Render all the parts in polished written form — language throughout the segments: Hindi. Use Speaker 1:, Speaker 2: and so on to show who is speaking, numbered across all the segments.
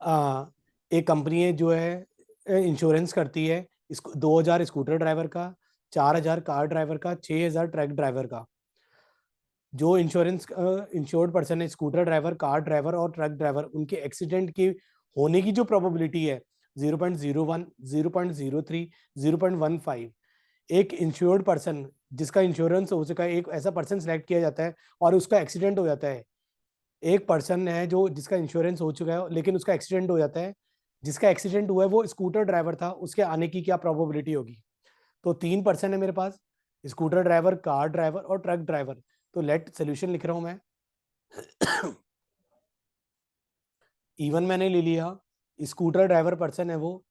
Speaker 1: एक कंपनी है जो है इंश्योरेंस करती है, इसको 2,000 स्कूटर ड्राइवर का, 4,000 कार ड्राइवर का, 6,000 ट्रक ड्राइवर का। जो इंश्योरेंस इंश्योर्ड पर्सन है, स्कूटर ड्राइवर, कार ड्राइवर और ट्रक ड्राइवर, उनके एक्सीडेंट की होने की जो प्रोबेबिलिटी है 0.01, 0.03, 0.15। एक इंश्योर्ड पर्सन जिसका इंश्योरेंस हो चुका है, एक ऐसा पर्सन सिलेक्ट किया जाता है और उसका एक्सीडेंट हो जाता है। एक पर्सन है जो जिसका इंश्योरेंस हो चुका है लेकिन उसका एक्सीडेंट हो जाता है, जिसका एक्सीडेंट हुआ है वो स्कूटर ड्राइवर था, उसके आने की क्या प्रोबेबिलिटी होगी? तो 3% है मेरे पास, स्कूटर ड्राइवर, कार ड्राइवर और ट्रक ड्राइवर। तो लेट सोल्यूशन लिख रहा हूं मैं। इवन मैंने ले लिया, स्कूटर ड्राइवर पर्सन है वो,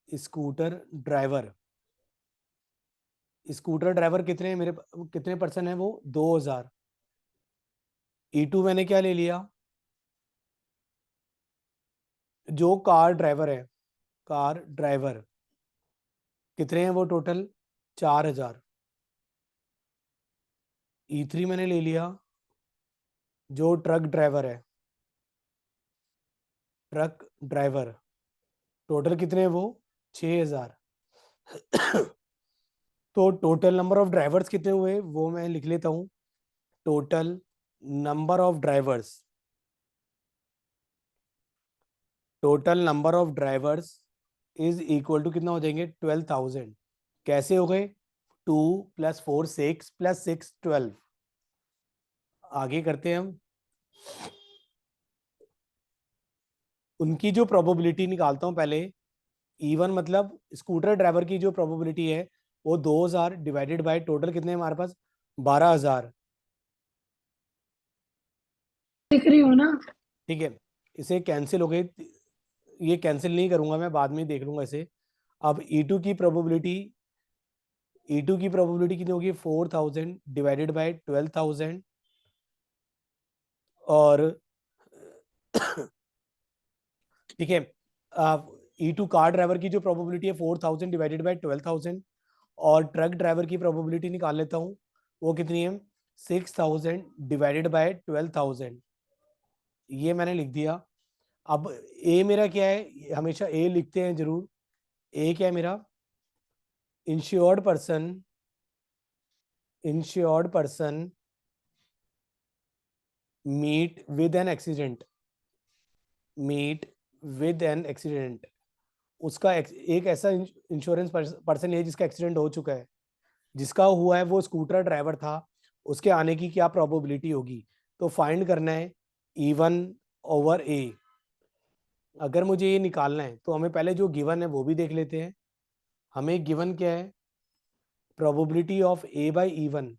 Speaker 1: स्कूटर ड्राइवर, स्कूटर ड्राइवर कितने मेरे कितने पर्सन है वो 2,000। E2 मैंने क्या ले लिया, जो कार ड्राइवर है, कार ड्राइवर कितने हैं वो टोटल 4,000। E3 मैंने ले लिया, जो ट्रक ड्राइवर है, ट्रक ड्राइवर टोटल कितने हैं वो 6,000। तो टोटल नंबर ऑफ ड्राइवर्स कितने हुए वो मैं लिख लेता हूं। Total number of drivers, total number of drivers is equal to कितना हो जाएंगे 12,000। कैसे हो गए? 2 + 4 6 + 6 12। आगे करते हैं हम। उनकी जो प्रोबेबिलिटी निकालता हूं पहले। E1 मतलब स्कूटर ड्राइवर की जो प्रोबेबिलिटी है वो 2,000 डिवाइडेड बाय टोटल कितने हैं हमारे पास 12,000।
Speaker 2: दिख रही हो ना?
Speaker 1: ठीक है, इसे कैंसिल हो गए, ये कैंसिल नहीं करूंगा मैं, बाद में ही देख लूंगा इसे। अब E2 की प्रोबेबिलिटी, E2 की प्रोबेबिलिटी कितनी होगी 4,000 डिवाइडेड बाय 12,000। और ठीक है, E2 कार ड्राइवर की जो प्रोबेबिलिटी है 4,000 डिवाइडेड बाय 12,000। और ट्रक ड्राइवर की प्रोबेबिलिटी निकाल लेता हूँ, वो कितनी है 6,000 डिवाइडेड बाय 12,000। ये मैंने लिख दिया। अब ए मेरा क्या है, हमेशा ए लिखते हैं जरूर। ए क्या है मेरा, insured person, insured person meet with an accident, meet with an accident. उसका एक ऐसा इंश्योरेंस पर्सन है जिसका एक्सीडेंट हो चुका है, जिसका हुआ है वो स्कूटर ड्राइवर था, उसके आने की क्या प्रोबेबिलिटी होगी? तो फाइंड करना है E1/A। अगर मुझे ये निकालना है तो हमें पहले जो गिवन है वो भी देख लेते हैं। हमें गिवन क्या है, प्रोबेबिलिटी ऑफ A/E1।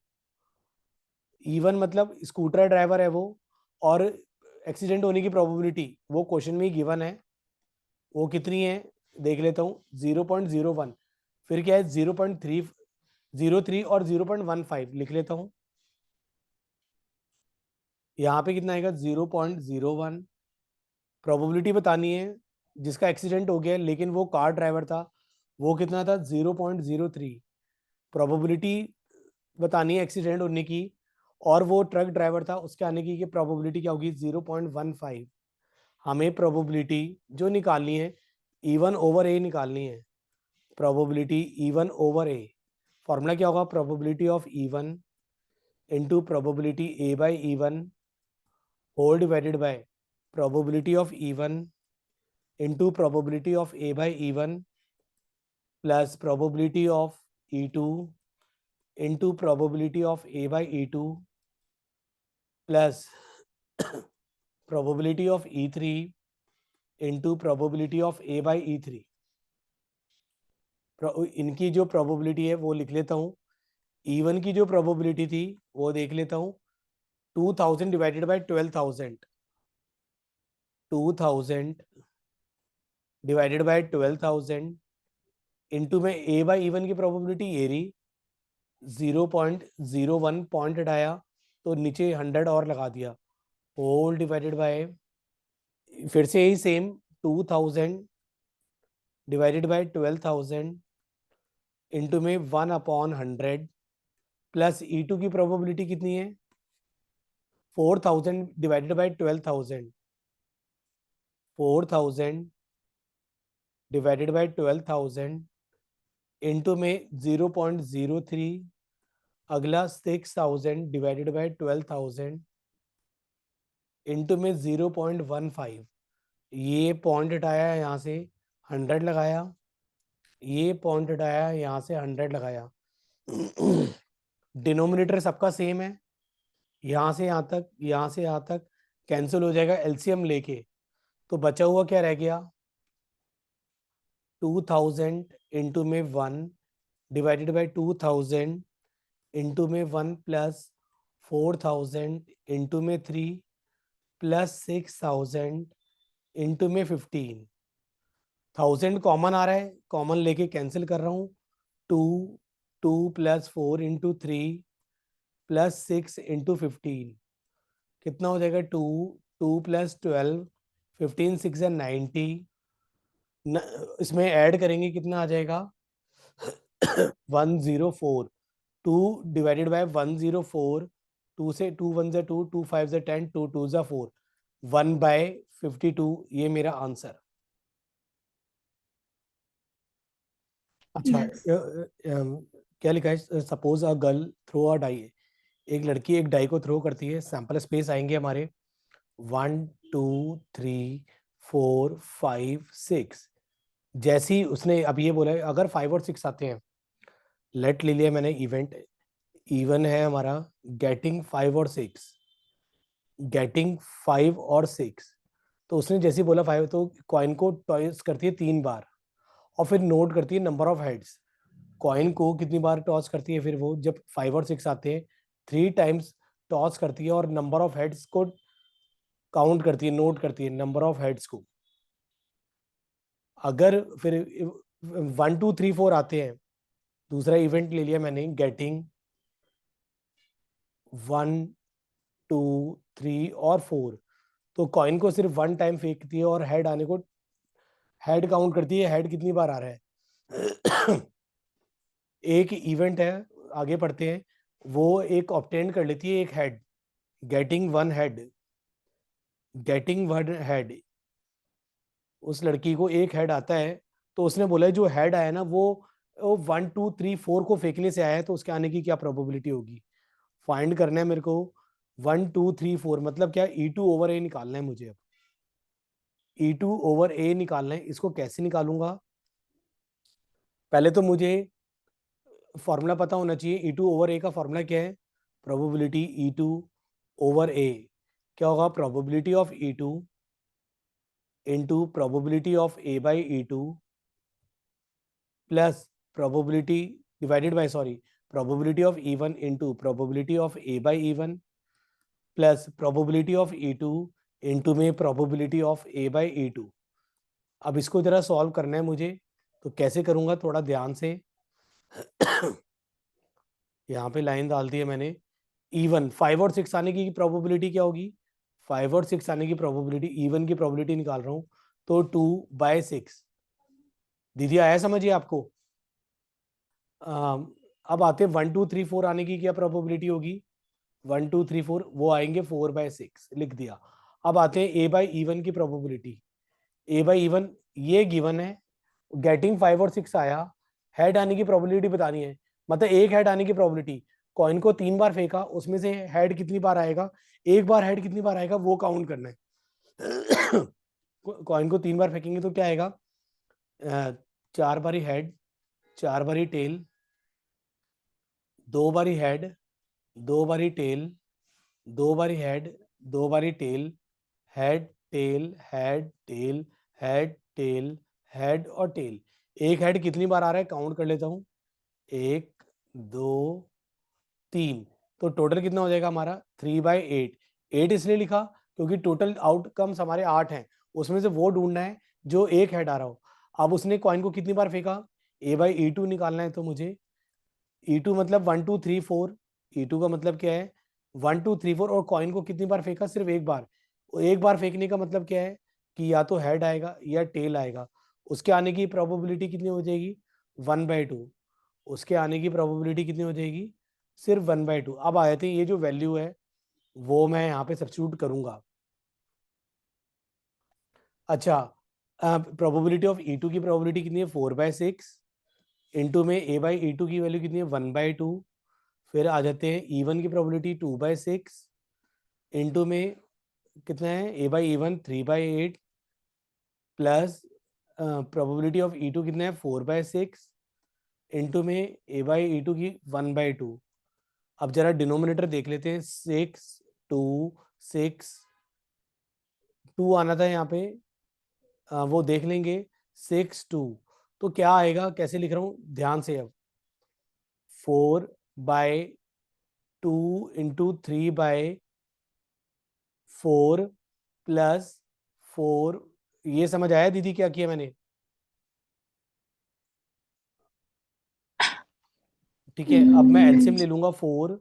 Speaker 1: E1 मतलब स्कूटर ड्राइवर है वो, और एक्सीडेंट होने की प्रोबेबिलिटी वो क्वेश्चन में ही गिवन है, वो कितनी है देख लेता हूँ 0.01। फिर क्या है 0.303 और 0.15 लिख लेता हूँ। यहाँ पे कितना आएगा 0.01। प्रोबेबिलिटी बतानी है जिसका एक्सीडेंट हो गया लेकिन वो कार ड्राइवर था, वो कितना था 0.03। प्रोबेबिलिटी बतानी है एक्सीडेंट होने की, और वो ट्रक ड्राइवर था, उसके आने की प्रोबेबिलिटी क्या होगी 0.15। हमें प्रोबेबिलिटी जो निकालनी है E1/A निकालनी है। प्रोबेबिलिटी E1/A, फॉर्मूला क्या होगा, probability of E1 into probability A/E1 whole divided by probability of E1 into probability of A/E1 plus probability of E2 into probability of A/E2 plus probability of E3 into probability of A/E3। इनकी जो प्रोबेबिलिटी है वो लिख लेता हूँ। E1 की जो प्रोबेबिलिटी थी वो देख लेता हूँ, 2,000 divided by 12,000, 2,000 divided by 12,000 into में A/E1 की प्रोबेबिलिटी ये रही 0.01 पॉइंट हटाया तो नीचे 100 और लगा दिया, होल डिवाइडेड बाय, फिर से यही सेम 2,000 डिवाइडेड बाय 12,000 इंटू में 1/100 प्लस E2 की प्रोबेबिलिटी कितनी है 4,000 divided by 12,000 4000 divided by 12,000 into में 0.03, अगला 6,000 डिवाइडेड बाय 12,000 इंटू में 0.15, ये पॉइंट हटाया यहाँ से 100 लगाया, ये पॉइंट हटाया यहाँ से 100 लगाया। डिनोमिनेटर सबका सेम है, यहाँ से यहाँ तक, यहाँ से यहाँ तक कैंसिल हो जाएगा एलसीएम लेके, तो बचा हुआ क्या रह गया 2000 इंटू में 1 डिवाइडेड बाई 2000 इंटू में 1 प्लस 4000 इंटू में 3 प्लस 6000 इंटू में 15। 1000 कॉमन आ रहा है, कॉमन लेके कैंसिल कर रहा हूँ। 2 प्लस 4 इंटू 3 प्लस 6 इंटू 15 कितना हो जाएगा 2 प्लस 12, 15 6 है 90। इसमें ऐड करेंगे कितना आ जाएगा 104। 2 डिवाइडेड बाय 104, 2 से 2 1 से 2, 2 5 से 10, 2 2 से 4, 1/52 ये मेरा आंसर। अच्छा
Speaker 2: Yes.
Speaker 1: क्या लिखा है, suppose a girl throw a die, एक लड़की एक डाई को थ्रो करती है, सैंपल स्पेस आएंगे हमारे 1 2 3 4 5 6। जैसे ही उसने अब ये बोला है अगर 5 और 6 आते हैं, लेट ले लिया मैंने इवेंट, इवन है हमारा गेटिंग 5 और 6, गेटिंग 5 और 6। तो उसने जैसे ही बोला 5 तो कॉइन को टॉस करती है 3 बार और फिर नोट करती है नंबर ऑफ हेड्स। कॉइन को कितनी बार टॉस करती है, फिर वो जब 5 और 6 आते हैं 3 टाइम्स टॉस करती है और नंबर ऑफ हेड्स को काउंट करती है, नोट करती है नंबर ऑफ हेड्स को। अगर फिर 1 2 3 4 आते हैं, दूसरा इवेंट ले लिया मैंने गेटिंग 1 2 3 और 4, तो कॉइन को सिर्फ 1 टाइम फेंकती है और हेड आने को हेड काउंट करती है, हेड कितनी बार आ रहा है। एक इवेंट है, आगे पढ़ते हैं, वो एक ऑब्टेन कर लेती है एक head, getting 1 head, getting 1 head, उस लड़की को एक हेड आता है। तो उसने बोला है जो हेड आया ना वो 1 2 3 4 को फेंकने से आया है, तो उसके आने की क्या प्रोबेबिलिटी होगी फाइंड करना है मेरे को। 1 2 3 4 मतलब क्या, E2/A निकालना है मुझे। अब E2/A निकालना है, इसको कैसे निकालूंगा, पहले तो मुझे फॉर्मूला पता होना चाहिए। E2/A का फॉर्मूला क्या है, प्रोबेबिलिटी E2/A क्या होगा, probability of E2 into probability of A by E2 plus probability divided by probability of E1 into probability of A by E1 plus probability of E2 into में probability of A by E2। अब इसको जरा सॉल्व करना है मुझे, तो कैसे करूंगा थोड़ा ध्यान से। यहाँ पे लाइन डाल दी है मैंने। E1 5 और 6 आने की प्रोबेबिलिटी क्या होगी, 5 और 6 आने की प्रोबेबिलिटी, E1 की प्रोबेबिलिटी निकाल रहा हूँ, तो 2/6। दीदी आया समझिए आपको। अब आते हैं 1 2 3 4 आने की क्या प्रोबेबिलिटी होगी, 1 2 3 4 वो आएंगे 4/6, लिख दिया। अब आते हैं A बाई E1 की प्रोबेबिलिटी। A बाई E1 ये गिवन है, गेटिंग 5 और 6 आया, हेड आने की प्रोबेबिलिटी बतानी है, मतलब एक हेड आने की प्रोबेबिलिटी। कॉइन को 3 बार फेंका, उसमें से हेड कितनी बार आएगा, एक बार हेड कितनी बार आएगा वो काउंट करना है। कॉइन को 3 बार फेंकेंगे तो क्या आएगा, 4 बारी हेड, 4 बारी टेल, 2 बारी हेड, 2 बारी टेल, 2 बारी हेड, 2 बारी tail, head tail head tail head tail head और टेल। एक हेड कितनी बार आ रहा है काउंट कर लेता हूं, 1 2 3, तो टोटल कितना हो जाएगा हमारा 3/8। 8 इसलिए लिखा क्योंकि टोटल आउटकम्स हमारे 8 हैं, उसमें से वो ढूंढना है जो एक हेड आ रहा हो। अब उसने कॉइन को कितनी बार फेंका, A/E2 निकालना है, तो मुझे E2 मतलब 1 2 3 4, E2 का मतलब क्या है 1 2 3 4, और कॉइन को कितनी बार फेंका, सिर्फ एक बार। एक बार फेंकने का मतलब क्या है कि या तो हेड आएगा या टेल आएगा, उसके आने की प्रोबेबिलिटी कितनी हो जाएगी 1/2, उसके आने की प्रोबेबिलिटी कितनी हो जाएगी सिर्फ 1/2। अब आए थे ये जो वैल्यू है वो मैं यहाँ पे सब्स्टिट्यूट करूंगा। अच्छा, प्रोबेबिलिटी ऑफ E2 की प्रोबेबिलिटी कितनी है 4/6, इनटू में A/E2 की वैल्यू कितनी है 1/2, फिर आ जाते हैं E1 की प्रोबेबिलिटी 2/6, इनटू में कितना है A/E1 3/8, plus probability of E2 कितना है 4/6, इनटू में A/E2 की 1/2। अब जरा डिनोमिनेटर देख लेते हैं, 6 2 6 2 आना था यहाँ पे, वो देख लेंगे 6 2, तो क्या आएगा, कैसे लिख रहा हूँ ध्यान से। अब 4/2 इंटू 3/4 प्लस 4, ये समझ आया दीदी क्या किया मैंने? ठीक है, अब मैं एलसीएम ले लूंगा 4,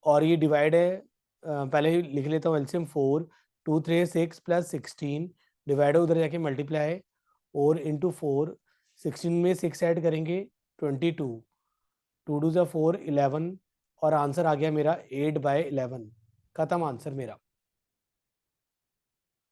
Speaker 1: और ये डिवाइड है, पहले ही लिख लेता हूँ एलसीएम 4, 2 3 6 प्लस 16, डिवाइड उधर जाके मल्टीप्लाई, और इंटू 4, 16 में 6 ऐड करेंगे 22, 2 2 4 11, और आंसर आ गया मेरा 8/11। खत्म आंसर मेरा।